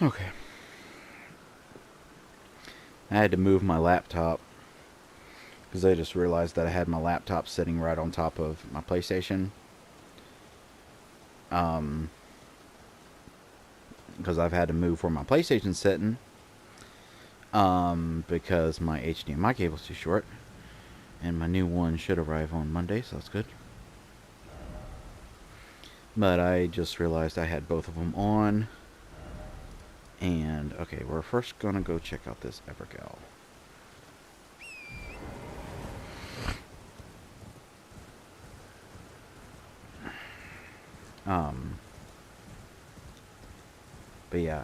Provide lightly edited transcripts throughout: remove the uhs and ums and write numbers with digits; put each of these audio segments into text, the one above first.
Okay. I had to move my laptop because I just realized that I had my laptop sitting right on top of my PlayStation. Because I've had to move where my PlayStation's sitting. Because my HDMI cable's too short. And my new one should arrive on Monday, so that's good. But I just realized I had both of them on. And, okay, we're first gonna go check out this Evergal. But yeah,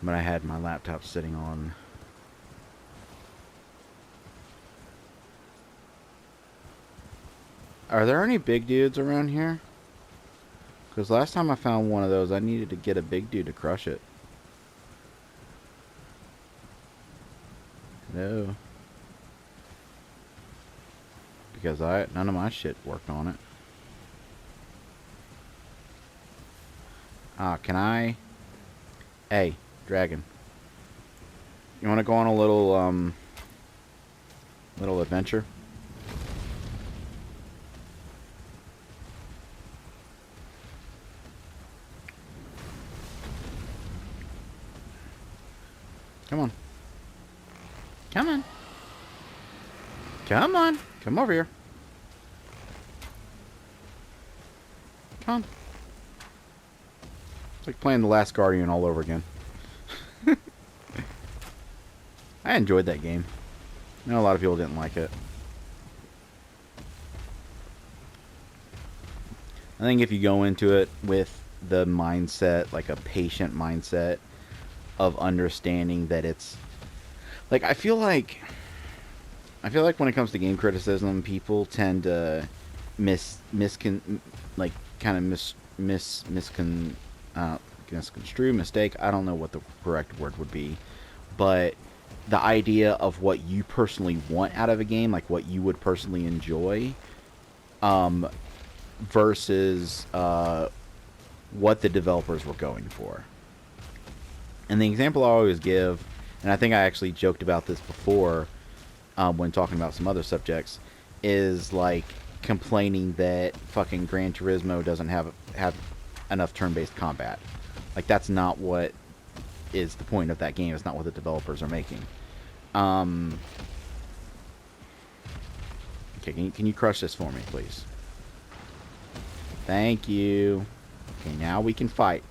but I had my laptop sitting on. Are there any big dudes around here? Because last time I found one of those, I needed to get a big dude to crush it. No. Because none of my shit worked on it. Can I? Hey, dragon. You want to go on a little adventure? Come on. Come on. Come on. Come over here. Come on. It's like playing The Last Guardian all over again. I enjoyed that game. I know a lot of people didn't like it. I think if you go into it with the mindset, like a patient mindset of understanding that it's like I feel like when it comes to game criticism, people tend to misconstrue, mistake. I don't know what the correct word would be, but the idea of what you personally want out of a game, like what you would personally enjoy, versus what the developers were going for. And the example I always give, and I think I actually joked about this before when talking about some other subjects, is like complaining that fucking Gran Turismo doesn't have enough turn-based combat. Like, that's not what is the point of that game. It's not what the developers are making. Okay, can you crush this for me, please? Thank you. Okay, now we can fight.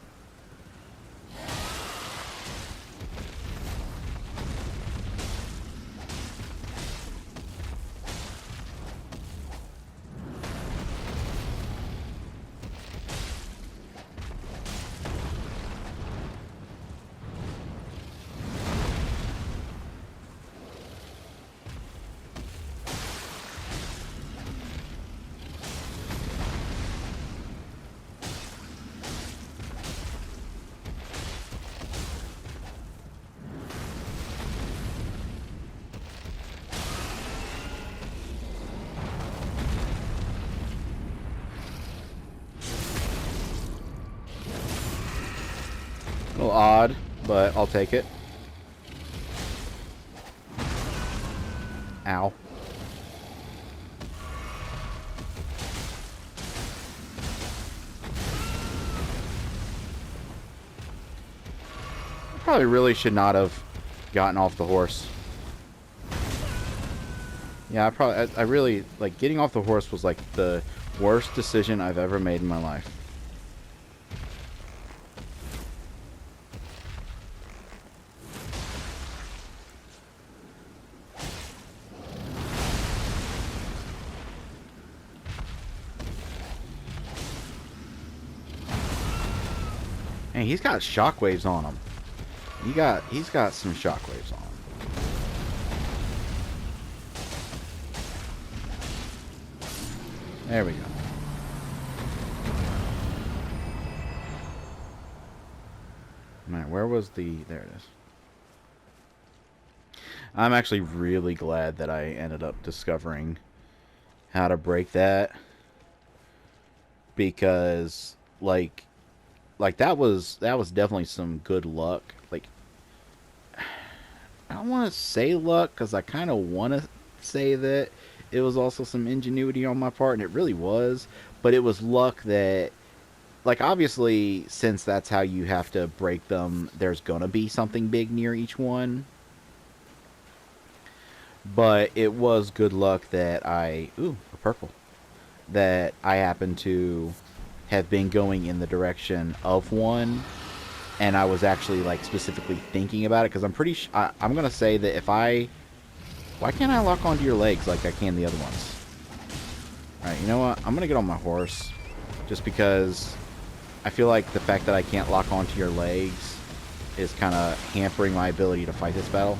A little odd, but I'll take it. Ow. I probably really should not have gotten off the horse. Yeah, I really, like, getting off the horse was like the worst decision I've ever made in my life. And he's got shockwaves on him. He's got some shockwaves on him. There we go. Man, where was the... There it is. I'm actually really glad that I ended up discovering how to break that, because like that was definitely some good luck. Like, I don't want to say luck because I kind of want to say that it was also some ingenuity on my part, and it really was. But it was luck that, like, obviously, since that's how you have to break them, there's gonna be something big near each one. But it was good luck that a purple, that I happened to have been going in the direction of one, and I was actually like specifically thinking about it, because I'm gonna say that if I why can't I lock onto your legs like I can the other ones? All right, you know what? I'm gonna get on my horse, just because I feel like the fact that I can't lock onto your legs is kind of hampering my ability to fight this battle.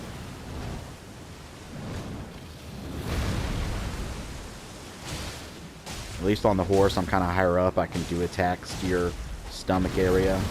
At least on the horse, I'm kind of higher up. I can do attacks to your stomach area.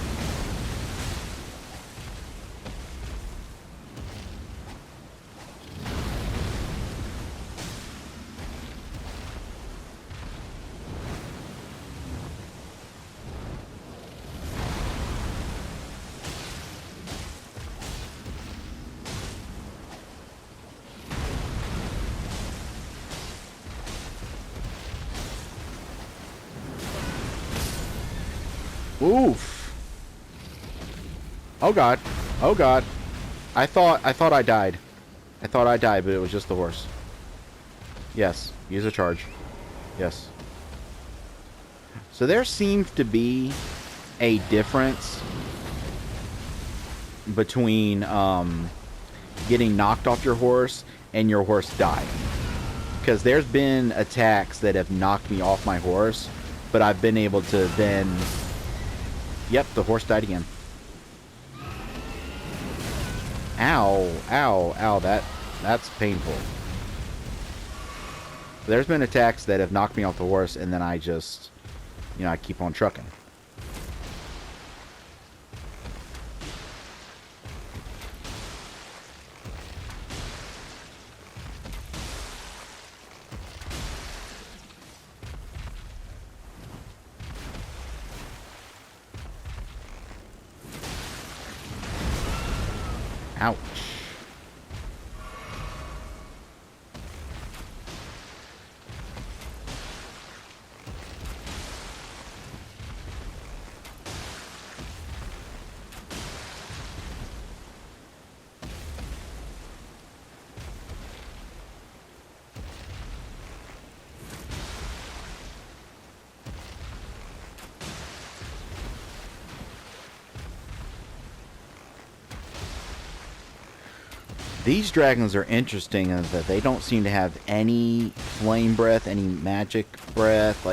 Oof. Oh god. Oh god. I thought I died. I thought I died, but it was just the horse. Yes. Use a charge. Yes. So there seems to be a difference between getting knocked off your horse and your horse dying. Because there's been attacks that have knocked me off my horse, but I've been able to then... Yep, the horse died again. Ow, ow, ow, that's painful. There's been attacks that have knocked me off the horse, and then I just, I keep on trucking. Ouch. These dragons are interesting in that they don't seem to have any flame breath, any magic breath.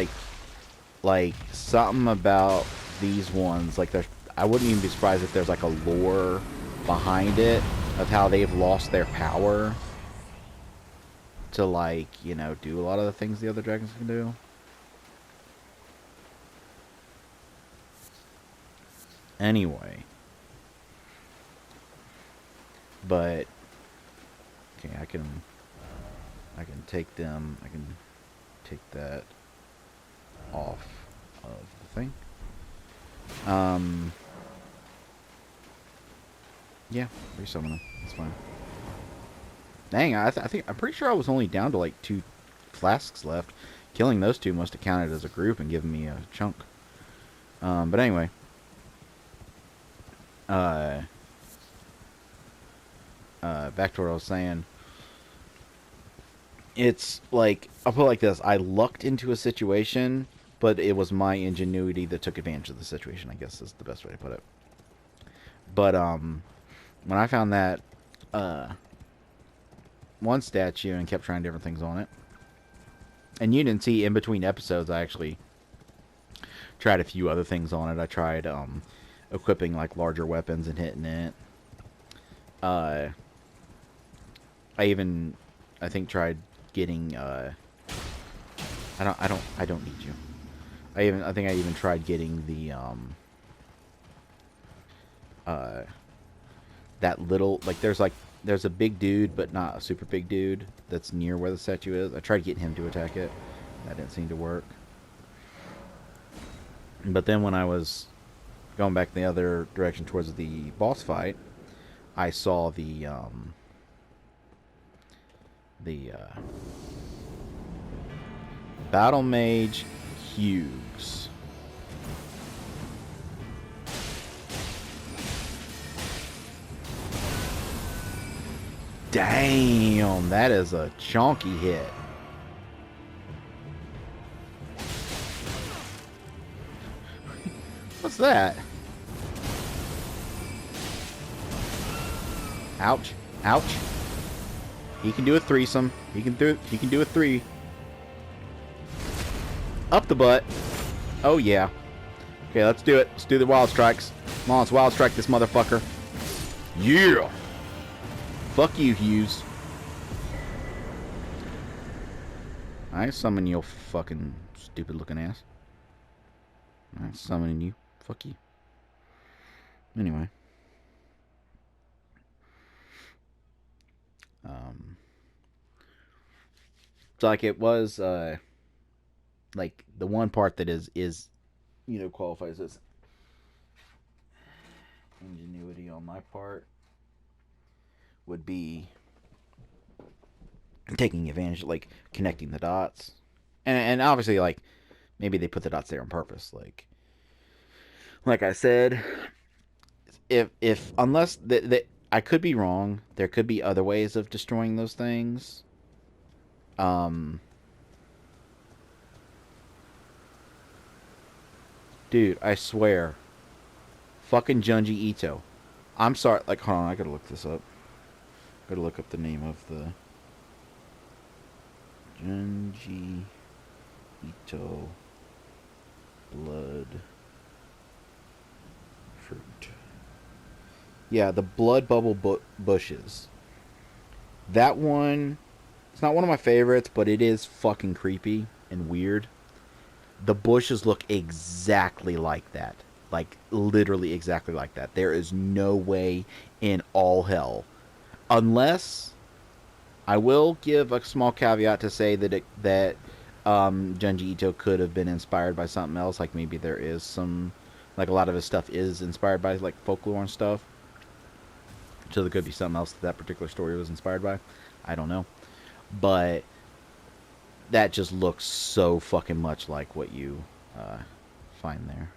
Like something about these ones. Like, I wouldn't even be surprised if there's like a lore behind it of how they've lost their power to, like, do a lot of the things the other dragons can do. Anyway. But okay, I can take them. I can take that off of the thing. Yeah, resummon them. That's fine. Dang, I think I'm pretty sure I was only down to like 2 flasks left. Killing those 2 must have counted as a group and given me a chunk. But anyway. Back to what I was saying. It's like, I'll put it like this. I lucked into a situation, but it was my ingenuity that took advantage of the situation, I guess is the best way to put it. But, when I found that, one statue and kept trying different things on it, and you didn't see in between episodes, I actually tried a few other things on it. I tried, equipping, like, larger weapons and hitting it. I think tried getting, I don't need you. I think I even tried getting the that little, there's a big dude, but not a super big dude that's near where the statue is. I tried getting him to attack it. That didn't seem to work. But then when I was going back the other direction towards the boss fight, I saw the Battle Mage Hughes. Damn, that is a chonky hit. What's that? Ouch. Ouch. He can do a threesome. He can do a three. Up the butt. Oh, yeah. Okay, let's do it. Let's do the wild strikes. Come on, let's wild strike this motherfucker. Yeah! Fuck you, Hughes. I summon your fucking stupid looking ass. I'm summoning you. Fuck you. Anyway. So like it was like the one part that is you know, qualifies as ingenuity on my part would be taking advantage, like connecting the dots, and obviously like maybe they put the dots there on purpose, like I said, if unless I could be wrong, there could be other ways of destroying those things. Dude, I swear, fucking Junji Ito. I'm sorry, like, hold on, I gotta look this up. Gotta look up the name of the Junji Ito blood fruit. Yeah, the blood bubble bushes. That one, it's not one of my favorites, but it is fucking creepy and weird. The bushes look exactly like that. Like, literally exactly like that. There is no way in all hell. Unless, I will give a small caveat to say that Junji Ito could have been inspired by something else. Like, maybe there is some, like, a lot of his stuff is inspired by, like, folklore and stuff. So there could be something else that particular story was inspired by. I don't know. But that just looks so fucking much like what you find there.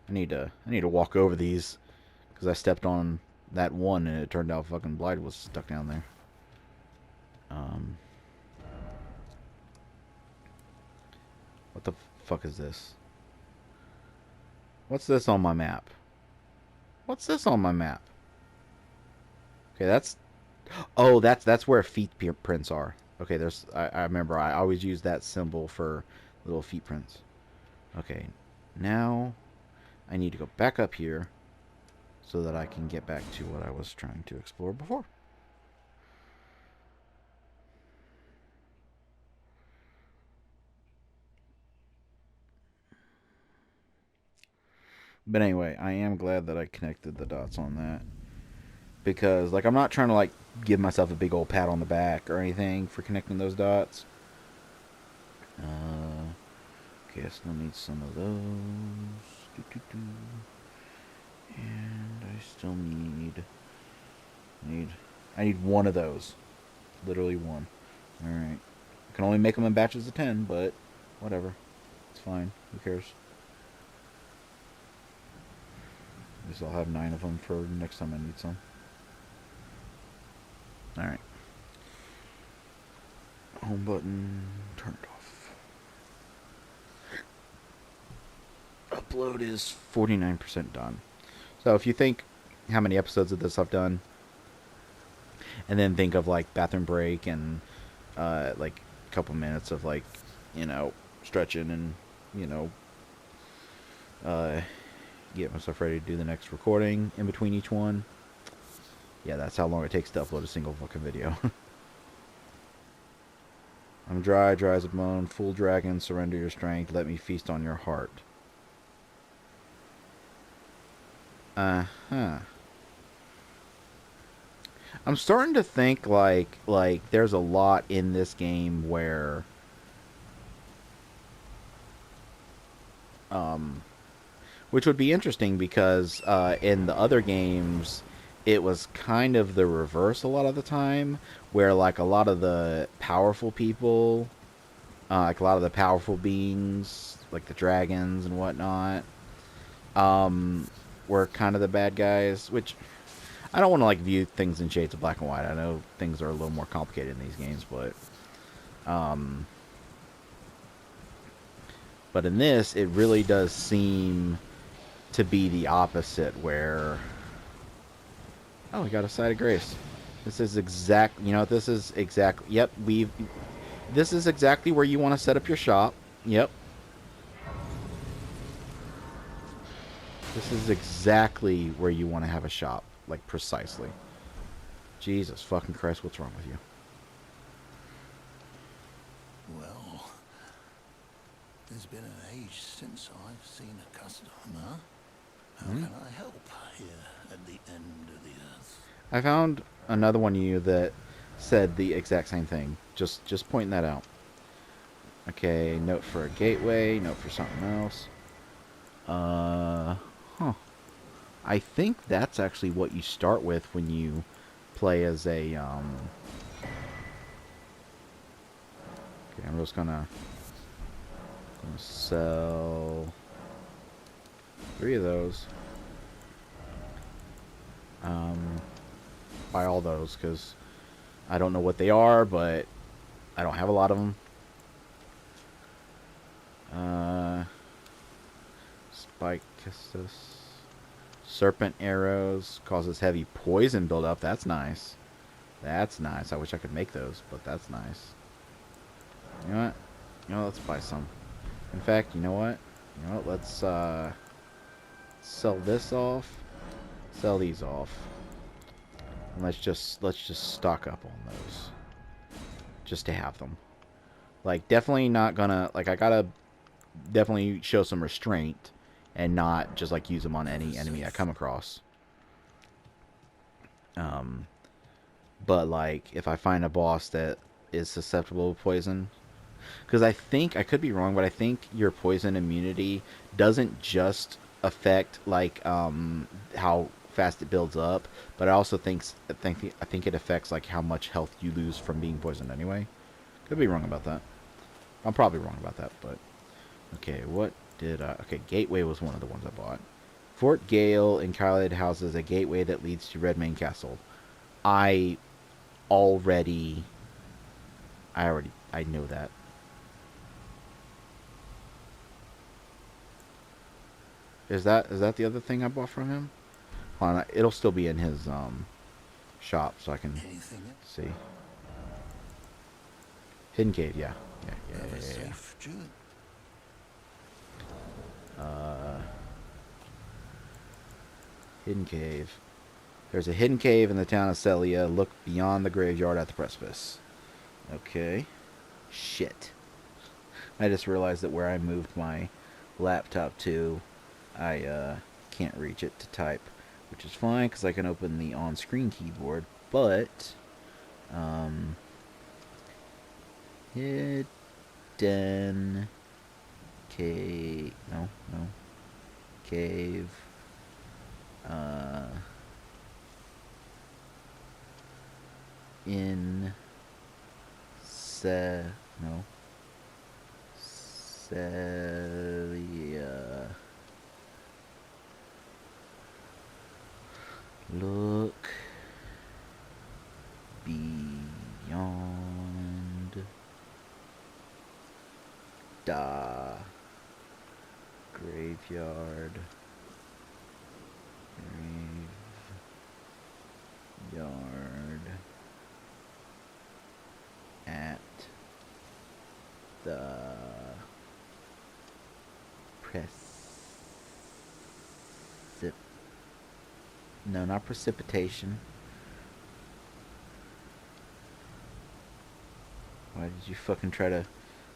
I need to walk over these because I stepped on that one and it turned out fucking Blight was stuck down there. What the fuck is this? What's this on my map? What's this on my map? Okay, that's... Oh, that's where feet prints are. Okay, there's... I remember, I always use that symbol for little feet prints. Okay, now I need to go back up here so that I can get back to what I was trying to explore before. But anyway, I am glad that I connected the dots on that. Because, like, I'm not trying to, like, give myself a big old pat on the back or anything for connecting those dots. Okay, I still need some of those. And I still I need one of those. Literally one. Alright. I can only make them in batches of 10, but whatever. It's fine. Who cares? I guess I'll have 9 of them for next time I need some. Alright. Home button turned off. Upload is 49% done. So if you think how many episodes of this I've done, and then think of like bathroom break and like a couple minutes of like, you know, stretching and, you know, get myself ready to do the next recording in between each one. Yeah, that's how long it takes to upload a single fucking video. I'm dry as a bone, full dragon, surrender your strength, let me feast on your heart. Uh-huh. I'm starting to think like there's a lot in this game where um which would be interesting because in the other games it was kind of the reverse a lot of the time, where like a lot of the powerful people, like a lot of the powerful beings, like the dragons and whatnot, um, were kind of the bad guys. Which I don't want to like view things in shades of black and white. I know things are a little more complicated in these games, um, but in this, it really does seem to be the opposite, where oh, we got a side of grace. This is exact. You know, this is exactly. Yep, we've. This is exactly where you want to set up your shop. Yep. This is exactly where you want to have a shop, like precisely. Jesus fucking Christ, what's wrong with you? Well, there's been an age since I've seen a customer. How can I help here at the end of the earth? I found another one of you that said the exact same thing. Just pointing that out. Okay, note for a gateway, note for something else. Huh. I think that's actually what you start with when you play as a, okay, I'm just gonna sell 3 of those. Buy all those, because I don't know what they are, but I don't have a lot of them. Spike Kistus. Serpent arrows causes heavy poison buildup. That's nice. That's nice. I wish I could make those, but that's nice. You know what? You know, let's buy some. In fact, you know what? You know what? Let's sell this off. Sell these off. And let's just stock up on those. Just to have them. Like, definitely not gonna, like, I gotta definitely show some restraint and not just like use them on any enemy I come across. But like if I find a boss that is susceptible to poison, because I think I could be wrong, but I think your poison immunity doesn't just affect like how fast it builds up, but I also think it affects like how much health you lose from being poisoned anyway. Could be wrong about that. I'm probably wrong about that, but okay, what did I... Okay, Gateway was one of the ones I bought. Fort Gale in Kyled houses a gateway that leads to Redmane Castle. I already... I know that. Is that the other thing I bought from him? Hold on, it'll still be in his shop, so I can see. Hidden Cave, yeah. Yeah. Hidden Cave. There's a hidden cave in the town of Celia. Look beyond the graveyard at the precipice. Okay. Shit. I just realized that where I moved my laptop to, I can't reach it to type, which is fine because I can open the on-screen keyboard, but hidden cave, no, cave, in no, Celia. Look beyond the graveyard. At the no, not precipitation. Why did you fucking try to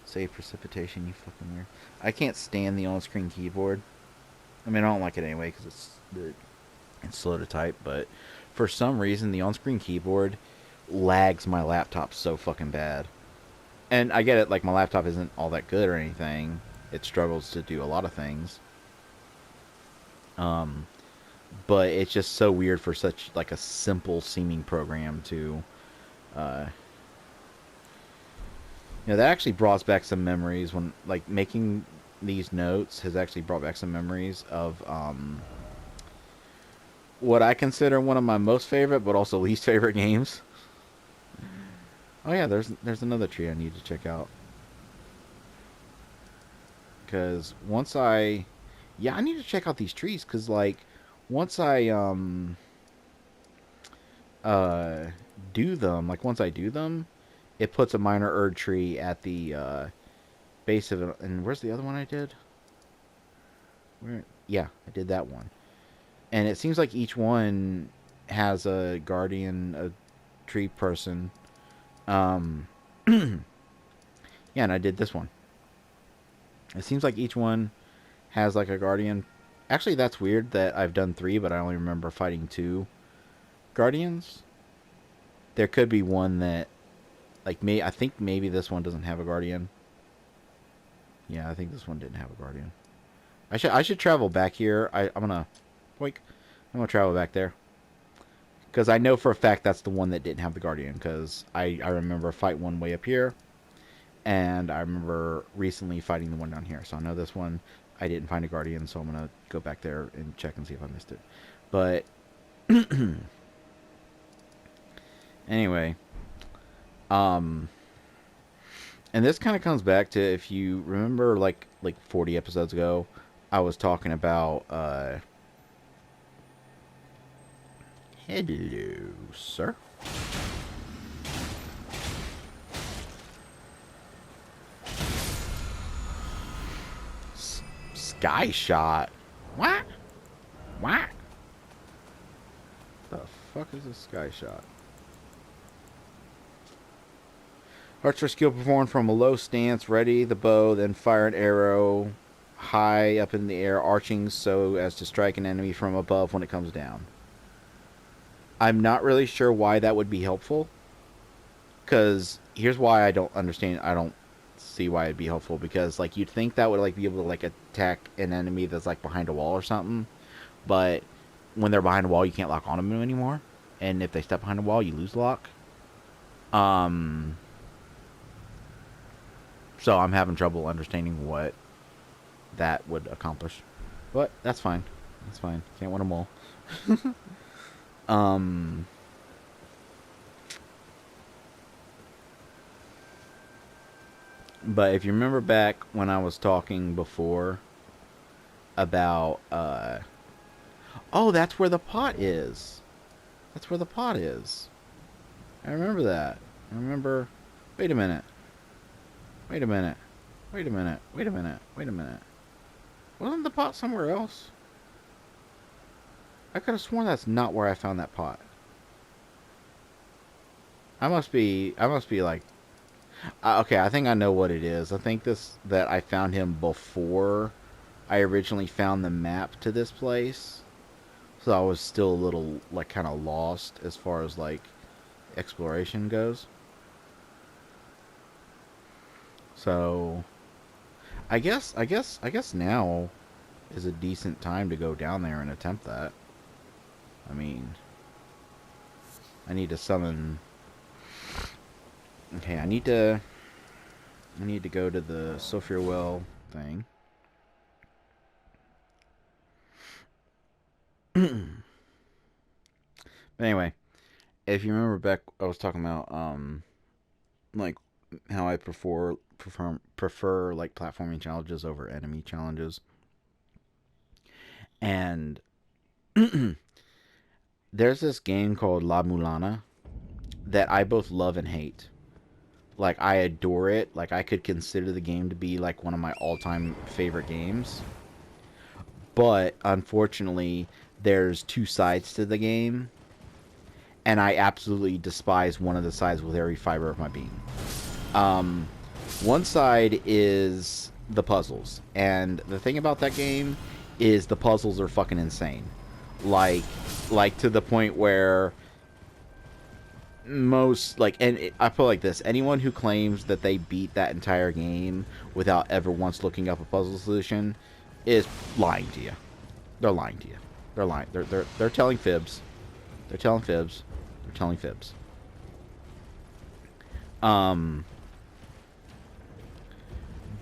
say precipitation, you fucking weird? I can't stand the on-screen keyboard. I mean, I don't like it anyway because it's It's slow to type, but for some reason the on-screen keyboard lags my laptop so fucking bad. And I get it, like my laptop isn't all that good or anything. It struggles to do a lot of things. But it's just so weird for such like a simple seeming program to that actually brought back some memories when like making these notes has actually brought back some memories of what I consider one of my most favorite but also least favorite games. Oh yeah, there's another tree I need to check out. Cuz I need to check out these trees cuz like once I uh once I do them, it puts a minor Erd tree at the base of it. And where's the other one I did? Yeah, I did that one. And it seems like each one has a guardian, a tree person. Yeah, and I did this one. It seems like each one has like a guardian. Actually, that's weird that I've done 3, but I only remember fighting 2 guardians. There could be one that, like, I think maybe this one doesn't have a guardian. Yeah, I think this one didn't have a guardian. I should travel back here. I'm gonna travel back there because I know for a fact that's the one that didn't have the guardian. Because I remember fight one way up here, and I remember recently fighting the one down here. So I know this one I didn't find a guardian. So I'm gonna go back there and check and see if I missed it. But anyway, and this kind of comes back to, if you remember, like 40 episodes ago, I was talking about hello, sir. Sky shot. What? What? The fuck is a sky shot? Archer skill performed from a low stance, ready the bow, then fire an arrow high up in the air, arching so as to strike an enemy from above when it comes down. I'm not really sure why that would be helpful. Because here's why I don't understand. I don't see why it'd be helpful. Because like you'd think that would like be able to like attack an enemy that's like behind a wall or something. But when they're behind a wall, you can't lock on them anymore. And if they step behind a wall, you lose lock. So I'm having trouble understanding what that would accomplish. But that's fine. That's fine. Can't win them all. But if you remember back when I was talking before about oh, that's where the pot is. That's where the pot is. I remember that. I remember. Wait a minute. Wait a minute. Wait a minute. Wait a minute. Wait a minute. Wasn't the pot somewhere else? I could have sworn that's not where I found that pot. I must be like... okay, I think I know what it is. I think that I found him before I originally found the map to this place. So I was still a little, like, kind of lost as far as, like, exploration goes. So... I guess now is a decent time to go down there and attempt that. I mean, I need to summon. Okay, I need to go to the Sulfur Well thing. But anyway, if you remember back, I was talking about like how I prefer like platforming challenges over enemy challenges. And there's this game called La Mulana that I both love and hate. Like, I adore it. Like, I could consider the game to be like one of my all-time favorite games. But unfortunately, there's 2 sides to the game, and I absolutely despise one of the sides with every fiber of my being. One side is the puzzles, and the thing about that game is the puzzles are fucking insane. Like, like to the point where most like, and I put it like this: anyone who claims that they beat that entire game without ever once looking up a puzzle solution is lying to you. They're lying to you. They're lying. They're telling fibs. They're telling fibs. They're telling fibs. Um,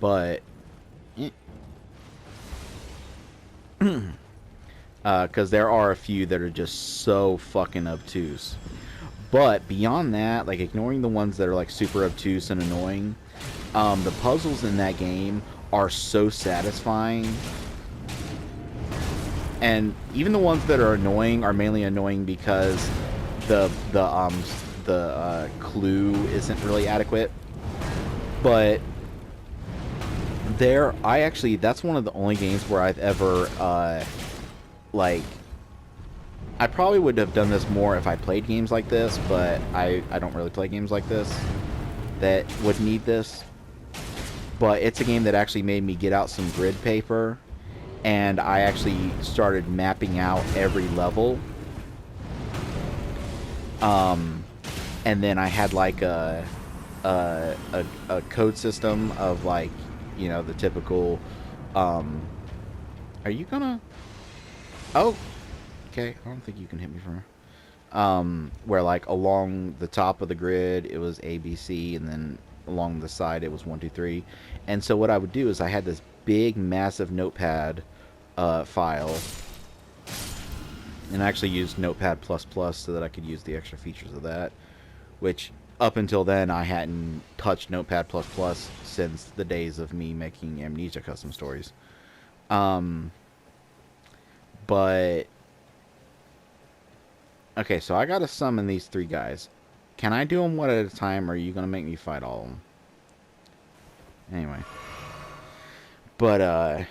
but because there are a few that are just so fucking obtuse. But beyond that, like ignoring the ones that are like super obtuse and annoying, the puzzles in that game are so satisfying. And even the ones that are annoying are mainly annoying because the clue isn't really adequate. But that's one of the only games where I've ever like, I probably would have done this more if I played games like this, but I don't really play games like this that would need this. But it's a game that actually made me get out some grid paper, and I actually started mapping out every level. And then I had like a code system of like, you know, the typical, are you gonna, oh, okay, I don't think you can hit me from where like along the top of the grid it was A, B, C, and then along the side it was 1, 2, 3. And so what I would do is I had this big massive notepad file, and I actually used Notepad++ so that I could use the extra features of that, which up until then I hadn't touched Notepad++ since the days of me making Amnesia custom stories. But okay, so I gotta summon these 3 guys. Can I do them one at a time, or are you gonna make me fight all of them? Anyway. But,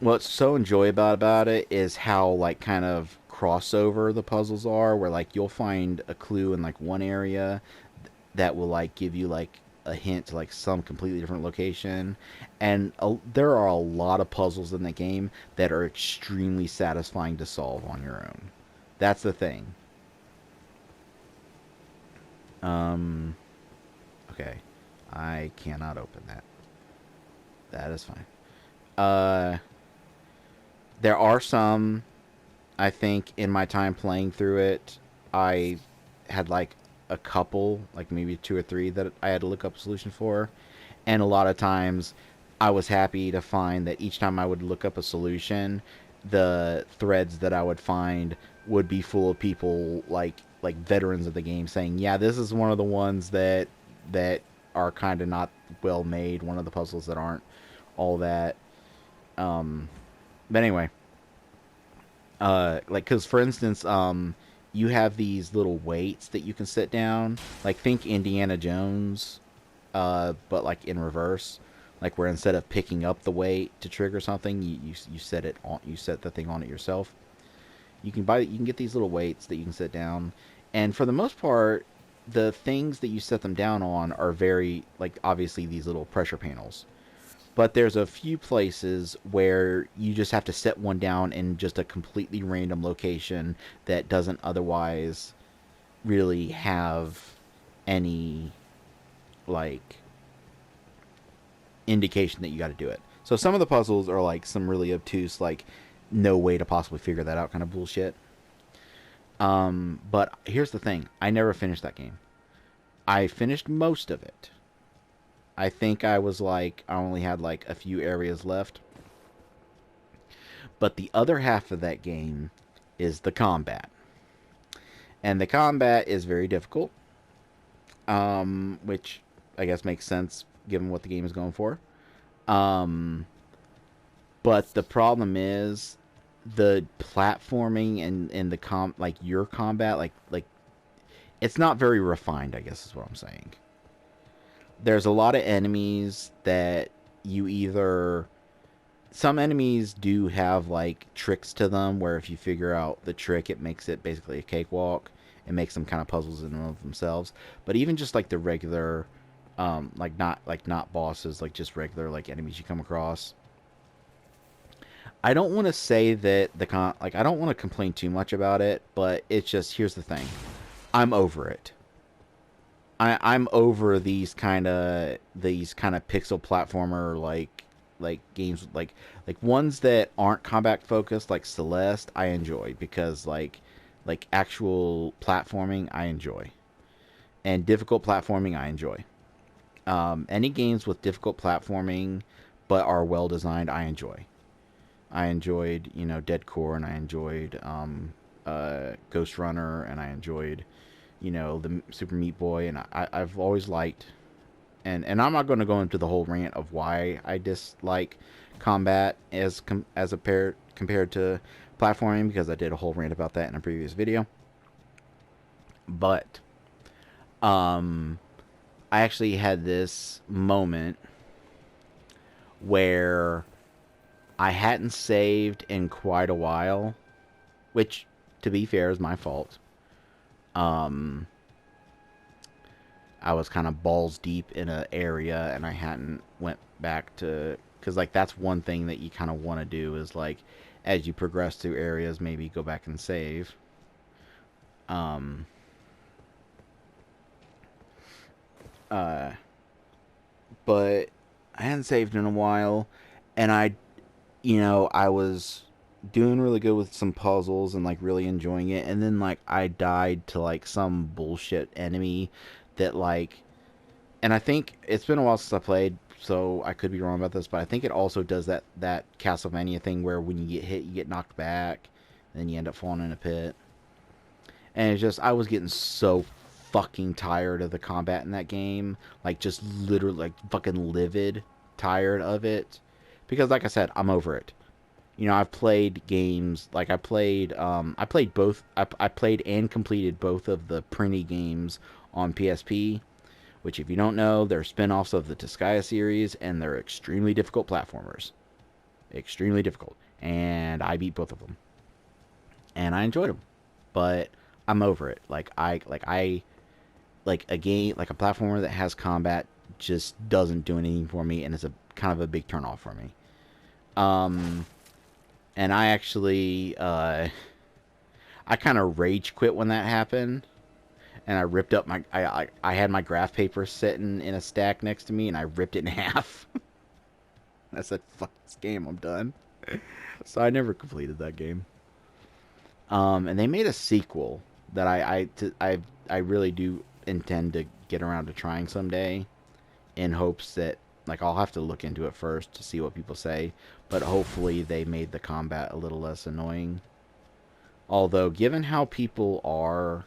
what's so enjoyable about it is how, like, kind of crossover the puzzles are, where, like, you'll find a clue in, like, one area that will, like, give you, like, a hint to, like, some completely different location. And there are a lot of puzzles in the game that are extremely satisfying to solve on your own. That's the thing. Okay. I cannot open that. That is fine. There are some, I think, in my time playing through it, I had like a couple, like maybe 2 or 3 that I had to look up a solution for. And a lot of times I was happy to find that each time I would look up a solution, the threads that I would find would be full of people like veterans of the game saying, yeah, this is one of the ones that are kind of not well made, one of the puzzles that aren't all that. But anyway, like, because for instance, you have these little weights that you can sit down, like think Indiana Jones, but like in reverse, like where instead of picking up the weight to trigger something, you set it on, you set the thing on it yourself. You can get these little weights that you can sit down, and for the most part, the things that you set them down on are very, like, obviously these little pressure panels. But there's a few places where you just have to set one down in just a completely random location that doesn't otherwise really have any, like, indication that you got to do it. So some of the puzzles are like some really obtuse, like, no way to possibly figure that out kind of bullshit. But here's the thing. I never finished that game. I finished most of it. I think I was like, I only had like a few areas left. But the other half of that game is the combat. And the combat is very difficult. Which I guess makes sense given what the game is going for. But the problem is the platforming and the like your combat, like it's not very refined, I guess is what I'm saying. There's a lot of enemies that you either, some enemies do have like tricks to them where if you figure out the trick, it makes it basically a cakewalk. It makes them kind of puzzles in and of themselves. But even just like the regular, like not bosses, like just regular like enemies you come across, I don't want to say that I don't want to complain too much about it, but it's just here's the thing. I'm over it. I'm over these kind of pixel platformer like games like ones that aren't combat focused like Celeste I enjoy because like actual platforming I enjoy and difficult platforming I enjoy. Any games with difficult platforming but are well designed I enjoy. I enjoyed Dead Core and I enjoyed Ghost Runner and I enjoyed the Super Meat Boy, and I've always liked, and I'm not going to go into the whole rant of why I dislike combat as a pair compared to platforming because I did a whole rant about that in a previous video. But um, I actually had this moment where I hadn't saved in quite a while, which, to be fair, is my fault. Um, I was kind of balls deep in an area and I hadn't went back to because like that's one thing that you kind of want to do is like as you progress through areas maybe go back and save. Um, uh, but I hadn't saved in a while, and I was doing really good with some puzzles and like really enjoying it, and then like I died to like some bullshit enemy that like and I think it's been a while since I played, so I could be wrong about this, but I think it also does that Castlevania thing where when you get hit, you get knocked back, and then you end up falling in a pit. And it's just I was getting so fucking tired of the combat in that game, like just literally like fucking livid tired of it, because like I said, I'm over it. I've played games like I played both. I played and completed both of the Printy games on PSP, which, if you don't know, they're spin-offs of the Tiscaya series, and they're extremely difficult platformers. Extremely difficult. And I beat both of them. And I enjoyed them. But I'm over it. Like a game, like a platformer that has combat just doesn't do anything for me, and it's a kind of a big turnoff for me. Um, and I actually, I kind of rage quit when that happened and I ripped up I had my graph paper sitting in a stack next to me and I ripped it in half. I said, "Fuck this game, I'm done." So I never completed that game. And they made a sequel that I really do intend to get around to trying someday, in hopes that like I'll have to look into it first to see what people say, but hopefully they made the combat a little less annoying. Although, given how people are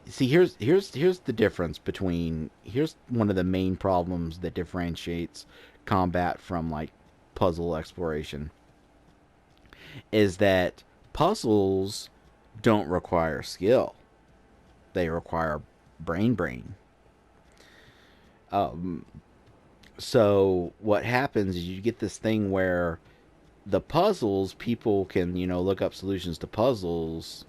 see here's the difference between here's one of the main problems that differentiates combat from like puzzle exploration is that puzzles don't require skill, they require brain. um so what happens is you get this thing where the puzzles people can look up solutions to puzzles,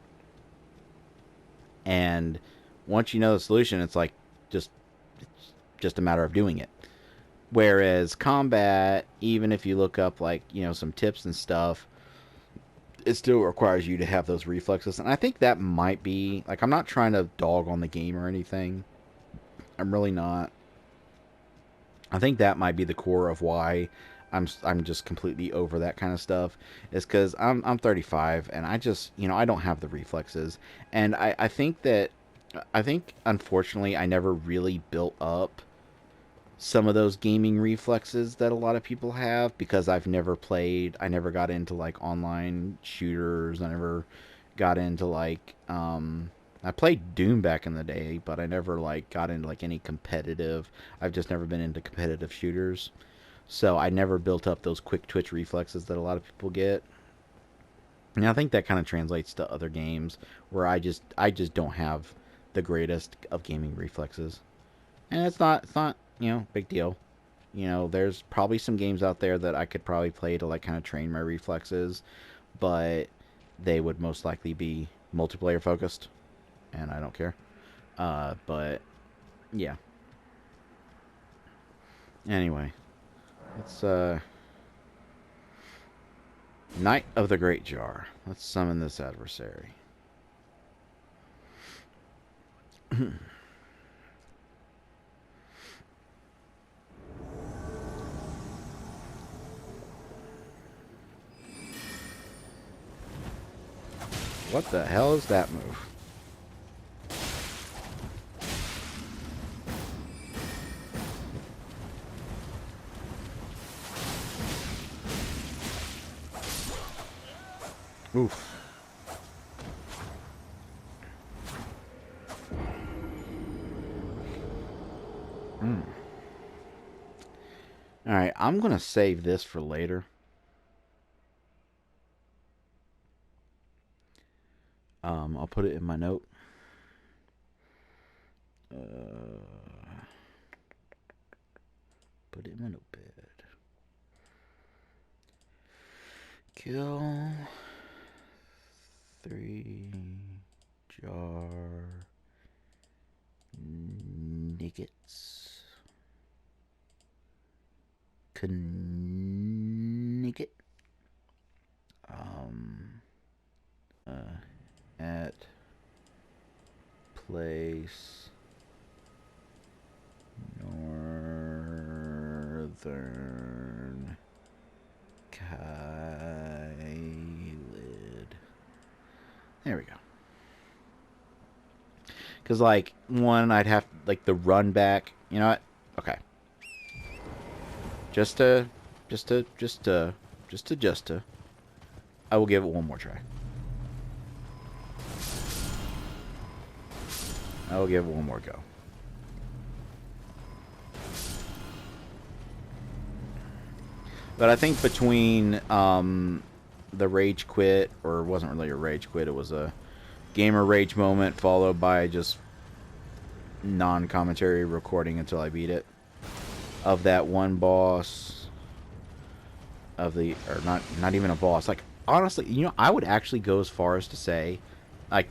and once you know the solution it's like just just a matter of doing it. Whereas combat, even if you look up like some tips and stuff, it still requires you to have those reflexes. And I think that might be like I'm not trying to dog on the game or anything. I'm really not. I think that might be the core of why I'm just completely over that kind of stuff. Is because I'm 35 and I just I don't have the reflexes, and I think that I think unfortunately I never really built up some of those gaming reflexes that a lot of people have because I never got into like online shooters. I never got into like I played Doom back in the day, but I never like got into like any competitive. I've just never been into competitive shooters. So I never built up those quick twitch reflexes that a lot of people get. And I think that kind of translates to other games where I just don't have the greatest of gaming reflexes. And it's not big deal. There's probably some games out there that I could probably play to like kind of train my reflexes, but they would most likely be multiplayer focused, and I don't care. But yeah. Anyway, let's Knight of the Great Jar. Let's summon this adversary. What the hell is that move? Oof. Alright, I'm going to save this for later. I'll put it in my note. Put it in my notepad. Kill 3 jar niggets. Knigget. At place northern Kylid. There we go. Because, like, one, I'd have, like, the run back. You know what? Okay. Just to. I will give it one more try. I will give it one more go. But I think between the rage quit, or it wasn't really a rage quit, it was a gamer rage moment followed by just non-commentary recording until I beat it, of that one boss, of the, or not even a boss, like, honestly, you know, I would actually go as far as to say,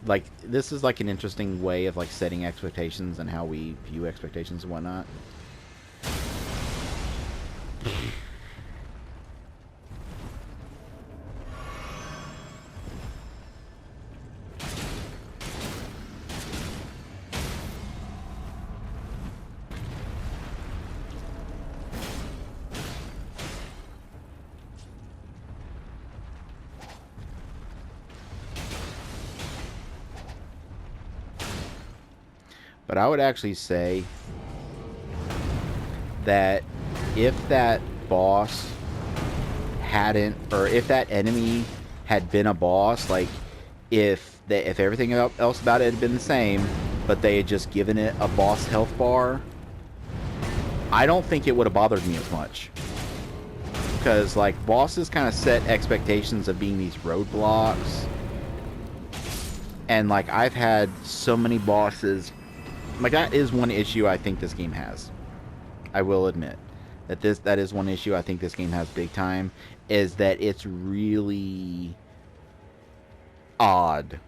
like this is like an interesting way of like setting expectations and how we view expectations and whatnot. But I would actually say that if that boss hadn't, or if that enemy had been a boss, like if everything else about it had been the same, but they had just given it a boss health bar, I don't think it would have bothered me as much. Because, like, bosses kind of set expectations of being these roadblocks. And, like, I've had so many bosses. Like, that is one issue I think this game has. I will admit that is one issue I think this game has big time, is that it's really odd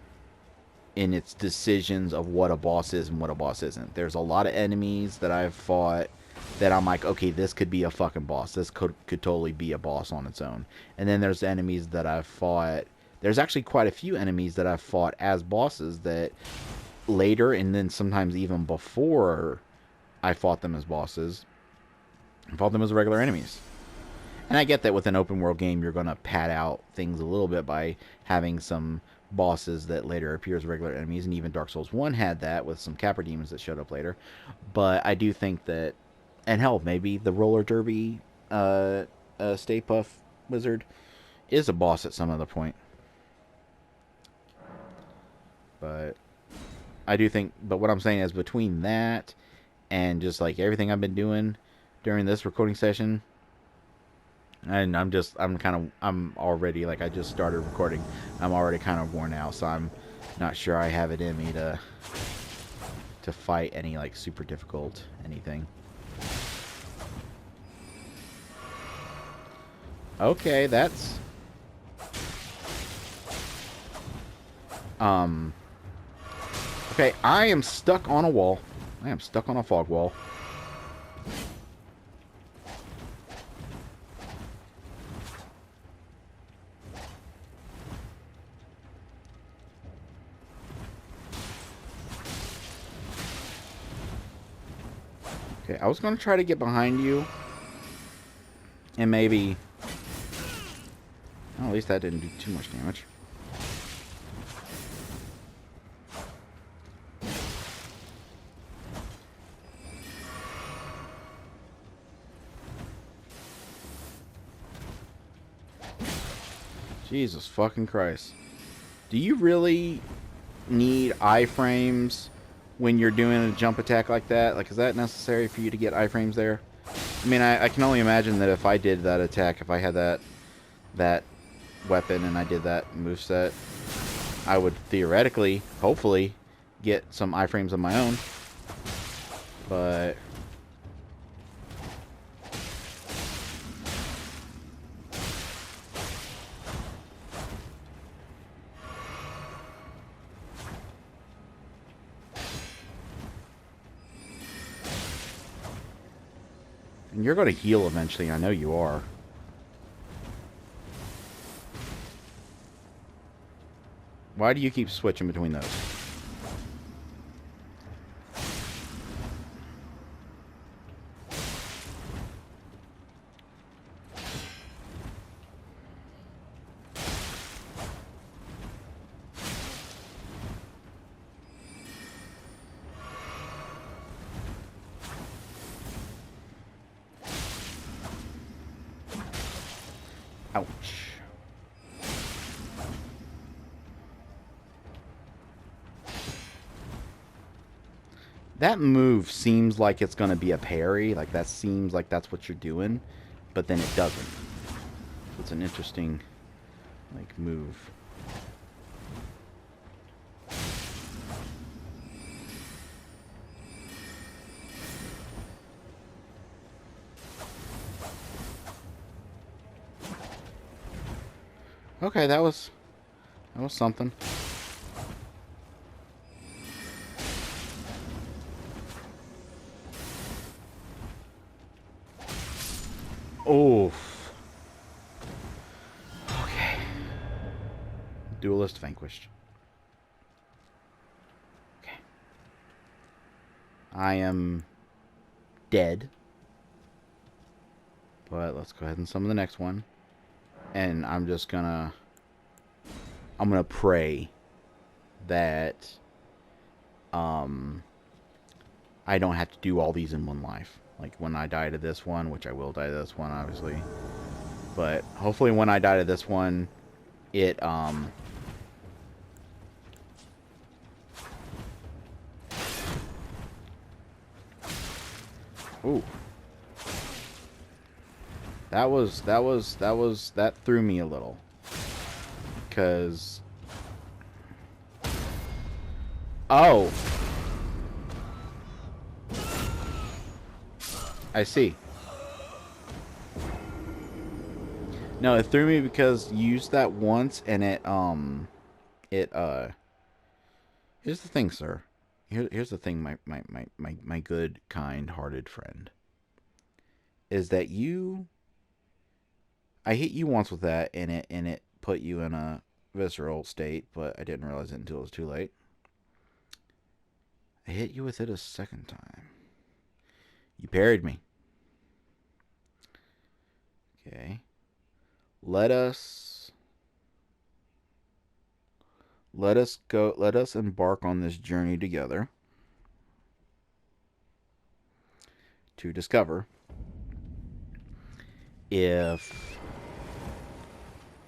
in its decisions of what a boss is and what a boss isn't. There's a lot of enemies that I've fought that I'm like, okay, this could be a fucking boss. This could totally be a boss on its own. And then there's enemies that I've fought. There's actually quite a few enemies that I've fought as bosses that later, and then sometimes even before I fought them as bosses, I fought them as regular enemies. And I get that with an open world game, you're going to pad out things a little bit by having some bosses that later appear as regular enemies, and even Dark Souls 1 had that with some Capra demons that showed up later. But I do think that, and hell, maybe the roller derby Stay Puft wizard is a boss at some other point. But I do think, but what I'm saying is between that and just like everything I've been doing during this recording session, and I'm already, like, I just started recording. I'm already kind of worn out, so I'm not sure I have it in me to fight any, like, super difficult anything. Okay, that's... Okay, I am stuck on a wall. I am stuck on a fog wall. Okay, I was going to try to get behind you. And maybe... Well, at least that didn't do too much damage. Jesus fucking Christ. Do you really need iframes when you're doing a jump attack like that? Like, is that necessary for you to get iframes there? I mean, I can only imagine that if I did that attack, if I had that weapon and I did that moveset, I would theoretically, hopefully, get some iframes of my own. But... And you're going to heal eventually, I know you are. Why do you keep switching between those? Ouch. That move seems like it's going to be a parry. Like, that seems like that's what you're doing. But then it doesn't. It's an interesting, like, move. Okay, that was something. Oof. Okay. Duelist vanquished. Okay. I am dead. But let's go ahead and summon the next one. And I'm just gonna... I'm gonna pray that... I don't have to do all these in one life. Like, when I die to this one, which I will die to this one, obviously. But, hopefully when I die to this one, it, Ooh. That threw me a little. Because... Oh! I see. No, it threw me because you used that once and it here's the thing, sir. Here's the thing, my good, kind-hearted friend. Is that I hit you once with that and it put you in a visceral state, but I didn't realize it until it was too late. I hit you with it a second time. You parried me. Okay. Let us embark on this journey together to discover if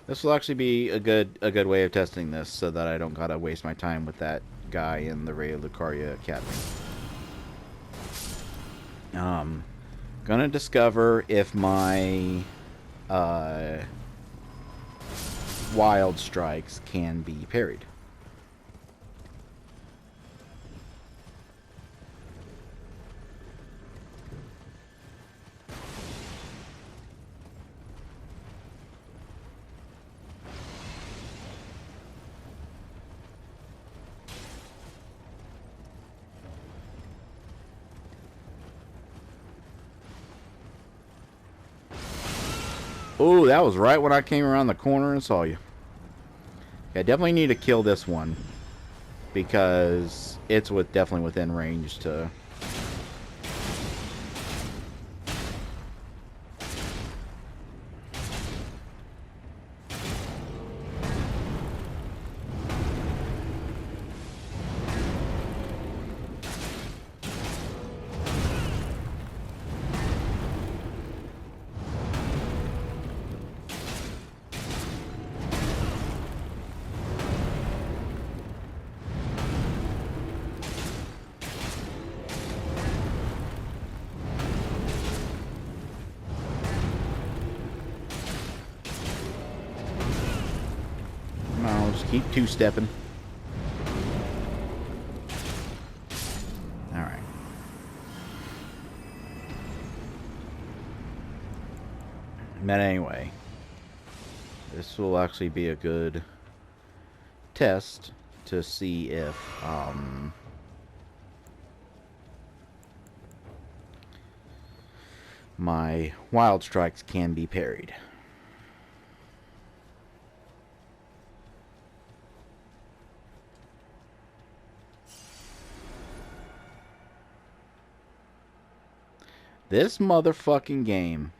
this will actually be a good way of testing this so that I don't gotta waste my time with that guy in the Ray of Lucaria Academy. Gonna discover if my wild strikes can be parried. Ooh, that was right when I came around the corner and saw you. I definitely need to kill this one because it's definitely within range to Just keep two-stepping. Alright. But anyway, this will actually be a good test to see if my wild strikes can be parried. This motherfucking game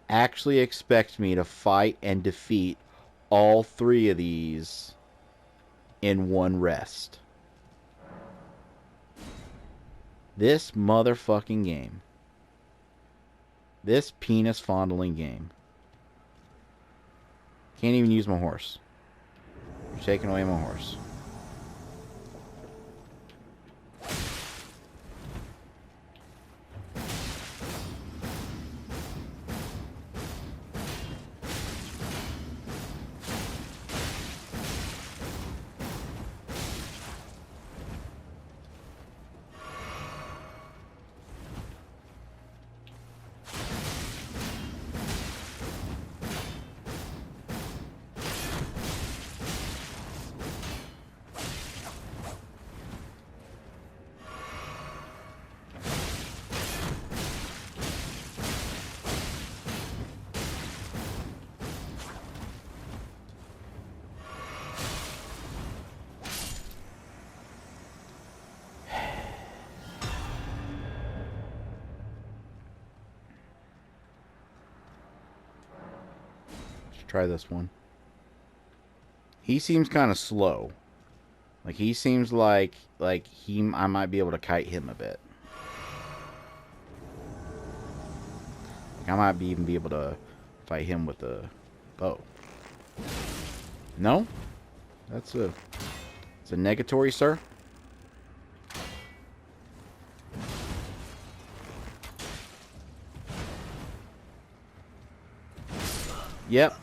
actually expects me to fight and defeat all three of these in one rest. This motherfucking game. This penis fondling game. Can't even use my horse. You're taking away my horse. Let's try this one. He seems kind of slow. Like he seems like I might be able to kite him a bit. Like I might even be able to fight him with a bow. No? It's a negatory, sir. Yep.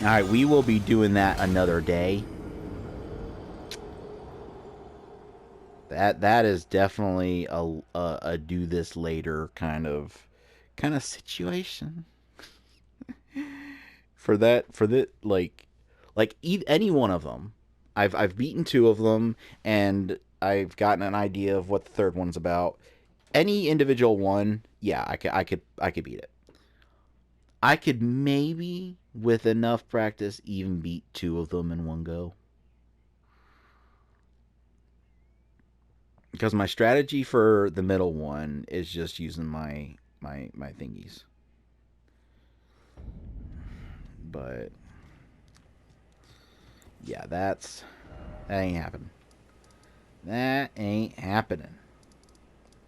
Alright, we will be doing that another day. That is definitely a do this later kind of situation. For the any one of them. I've beaten two of them and I've gotten an idea of what the third one's about. Any individual one, yeah, I could beat it. I could maybe, with enough practice, even beat two of them in one go. Because my strategy for the middle one is just using my thingies. But yeah, that ain't happening. That ain't happening.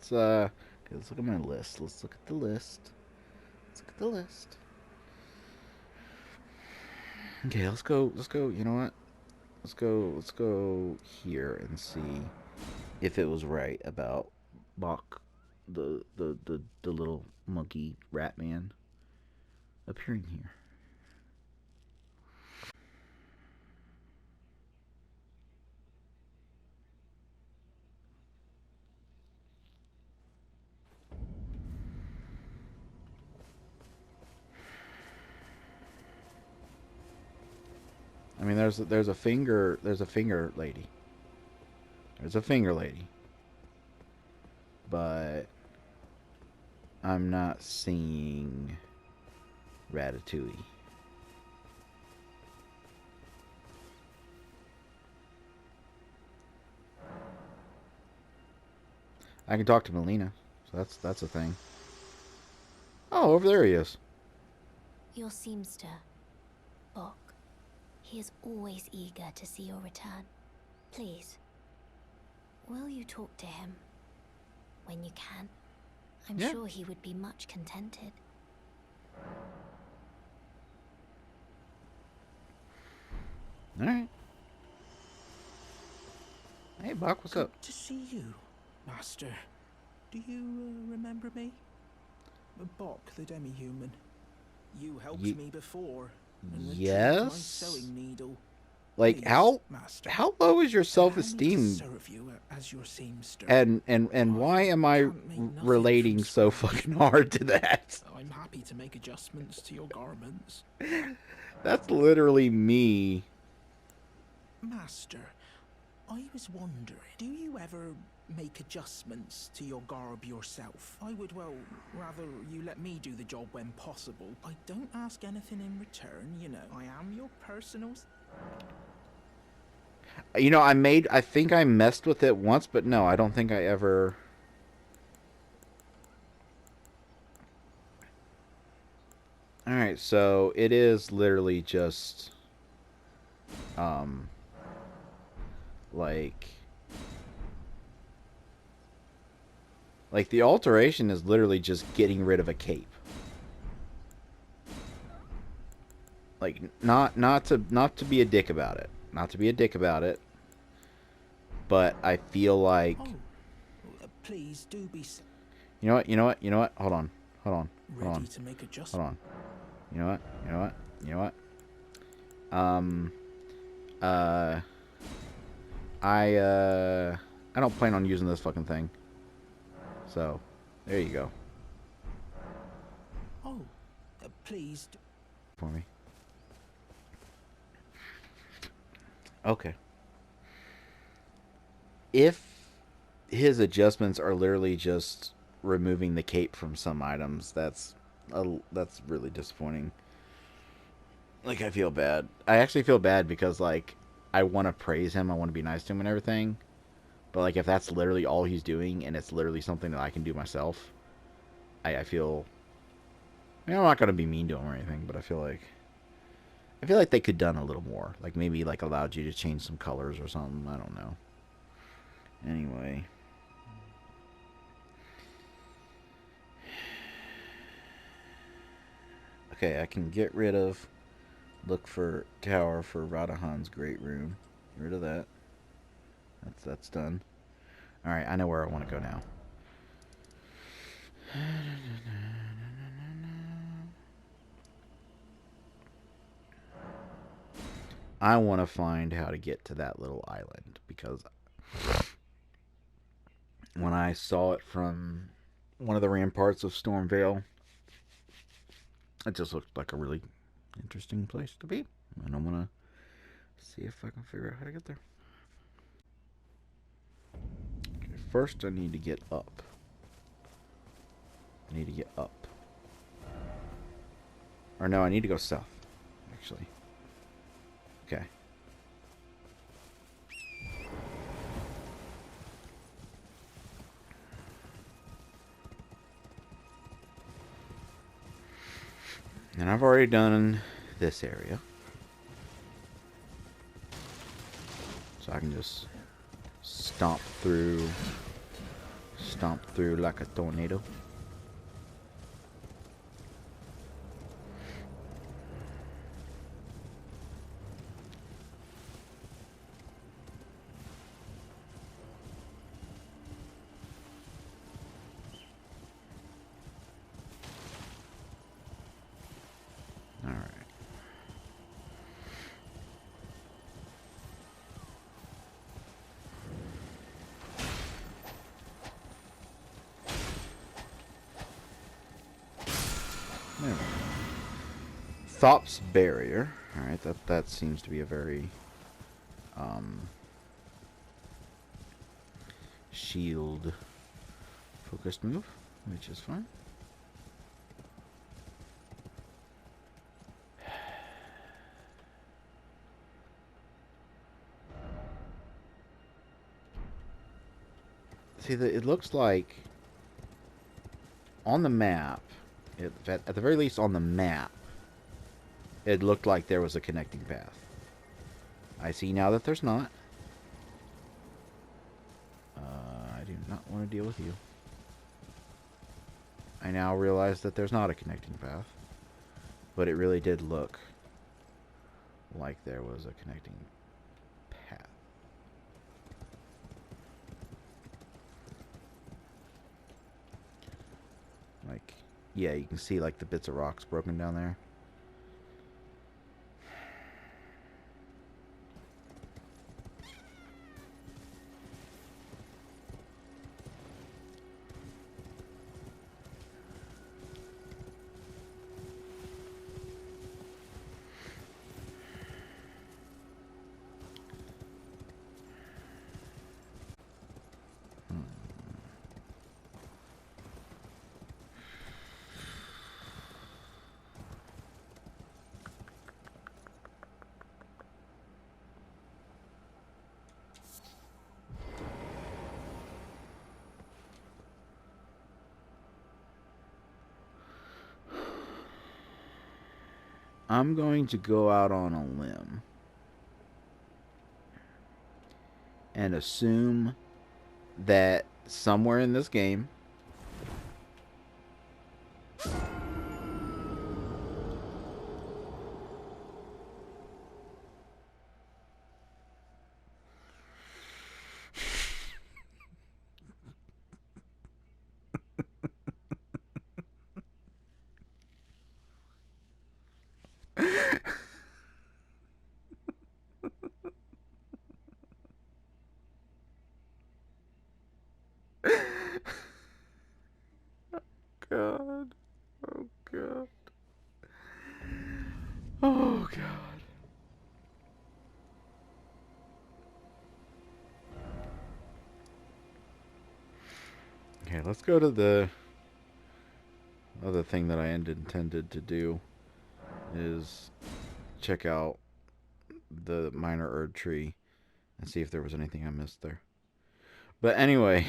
Let's look at my list. Let's look at the list. Okay, let's go. You know what? Let's go here and see if it was right about Bach, the little monkey rat man appearing here. I mean, there's a finger lady. There's a finger lady. But I'm not seeing Ratatouille. I can talk to Melina, so that's a thing. Oh, over there he is. Your seamster, Bok. He is always eager to see your return. Please, will you talk to him when you can? I'm sure he would be much contented. All right. Hey, Bok, what's up? Good to see you, Master. Do you remember me? Bok, the demi-human. You helped me before. and retrieved my Yes. sewing needle. Like, Please, how master, low is your allow me to self-esteem? serve you as your seamster. And why am I can't make nothing relating from so scratch. fucking hard to that? I'm happy to make adjustments to your garments. That's literally me. Master, I was wondering, do you ever make adjustments to your garb yourself? I would, well, rather you let me do the job when possible. I don't ask anything in return, you know. I am your personal... You know, I think I messed with it once, but no, I don't think I ever... Alright, so it is literally just... Like... Like, the alteration is literally just getting rid of a cape. Like, not to be a dick about it. Not to be a dick about it. But I feel like... Oh, please do be... You know what? You know what? You know what? Hold on. Hold on. Hold ready on. to make Hold adjustments. on. You know what? You know what? You know what? I don't plan on using this fucking thing. So, there you go. Oh, please do... For me. Okay. If his adjustments are literally just removing the cape from some items, that's really disappointing. Like, I feel bad. I actually feel bad because, like, I want to praise him. I want to be nice to him and everything. But, like, if that's literally all he's doing and it's literally something that I can do myself, I feel... I mean, I'm not going to be mean to him or anything, but I feel like they could done a little more. Like, maybe, like, allowed you to change some colors or something. I don't know. Anyway. Okay, I can get rid of... Look for tower for Radahan's great room. Get rid of that. That's done. Alright, I know where I want to go now. I want to find how to get to that little island, because when I saw it from one of the ramparts of Stormvale, it just looked like a really interesting place to be. And I'm going to see if I can figure out how to get there. Okay, first I need to get up. I need to get up. Or no, I need to go south, actually. Okay. And I've already done this area. So I can just stomp through like a tornado. Alright. There we go. Thop's barrier. Alright, that seems to be a very shield focused move, which is fine. See, it looks like on the map, at the very least on the map, it looked like there was a connecting path. I see now that there's not. I do not want to deal with you. I now realize that there's not a connecting path. But it really did look like there was a connecting path. Like, yeah, you can see like the bits of rocks broken down there. I'm going to go out on a limb and assume that somewhere in this game God. Oh God. Oh God. Okay, let's go to the other thing that I intended to do is check out the minor Erd tree and see if there was anything I missed there. But anyway,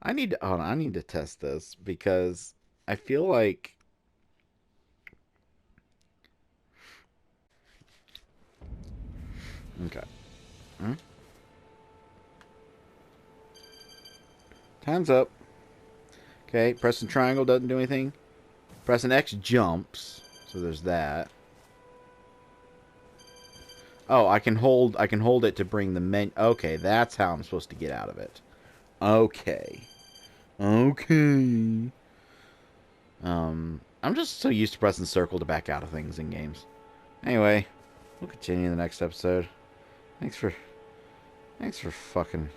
I need to test this because I feel like okay. Hmm? Time's up. Okay, pressing triangle doesn't do anything. Pressing X jumps. So there's that. Oh, I can hold it to bring the menu. Okay, that's how I'm supposed to get out of it. Okay. Okay. I'm just so used to pressing circle to back out of things in games. Anyway, we'll continue in the next episode. Thanks for fucking.